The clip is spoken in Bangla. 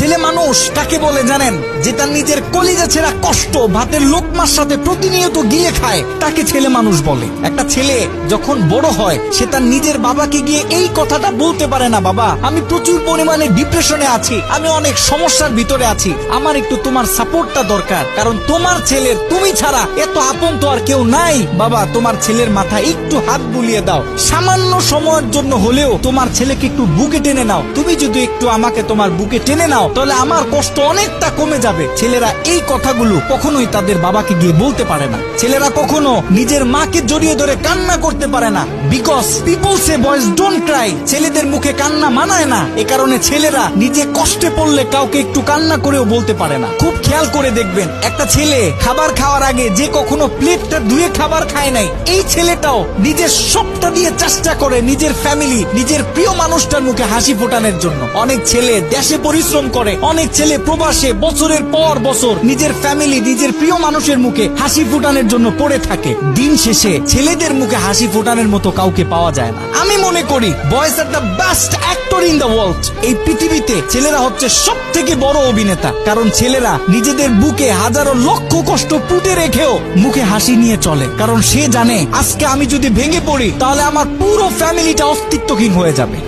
ছেলে মানুষ কাকে বলে জানেন? যে তার নিজের কলিজা ছেঁড়া কষ্ট ভাতের লোকমার সাথে প্রতিনিয়ত গিলে খায়, তাকে ছেলে মানুষ বলে। একটা ছেলে যখন বড় হয় সে তার নিজের বাবাকে গিয়ে এই কথাটা বলতে পারে না, বাবা আমি প্রচুর পরিমাণে ডিপ্রেশনে আছি, আমি অনেক সমস্যার ভিতরে আছি, আমার একটু তোমার সাপোর্টটা দরকার, কারণ তোমার ছেলের তুমি ছাড়া এত আপন তো আর কেউ নাই। বাবা তোমার ছেলের মাথায় একটু হাত বুলিয়ে দাও, সামান্য সময়ের জন্য হলেও তোমার ছেলেকে একটু বুকে টেনে নাও, তুমি যদি একটু আমাকে তোমার বুকে টেনে নাও তাহলে আমার কষ্ট অনেকটা কমে যাবে। ছেলেরা এই কথাগুলো কখনোই তাদের বাবাকে গিয়ে বলতে পারে না। ছেলেরা কখনো নিজের মাকে জড়িয়ে ধরে কান্না করতে পারে না, because people say boys don't Cry. ছেলেদের মুখে কান্না মানায় না, এ কারণে ছেলেরা নিজে কষ্টে পড়লে কাউকে একটু কান্না করেও বলতে পারে না। খুব খেয়াল করে দেখবেন, একটা ছেলে খাবার খাওয়ার আগে যে কখনো প্লেটটা ধুয়ে খাবার খায় নাই, এই ছেলেটাও নিজের সবটা দিয়ে চেষ্টা করে নিজের ফ্যামিলি, নিজের প্রিয় মানুষটার মুখে হাসি ফোটানোর জন্য। অনেক ছেলে দেশে পরিশ্রম করে, অনেক ছেলে প্রবাসে বছরের পর বছর নিজের ফ্যামিলি, নিজের প্রিয় মানুষের মুখে হাসি ফোটানোর জন্য পড়ে থাকে। দিন শেষে ছেলেদের মুখে হাসি ফোটানোর মতো কাউকে পাওয়া যায় না। আমি মনে করি boys are the best actor in the world. এই পৃথিবীতে ছেলেরা হচ্ছে সব থেকে বড় অভিনেতা, কারণ ছেলেরা নিজেদের বুকে হাজারো লক্ষ কষ্ট পুঁতে রেখেও মুখে হাসি নিয়ে চলে, কারণ সে জানে আজকে আমি যদি ভেঙে পড়ি তাহলে আমার পুরো ফ্যামিলিটা অস্তিত্বহীন হয়ে যাবে।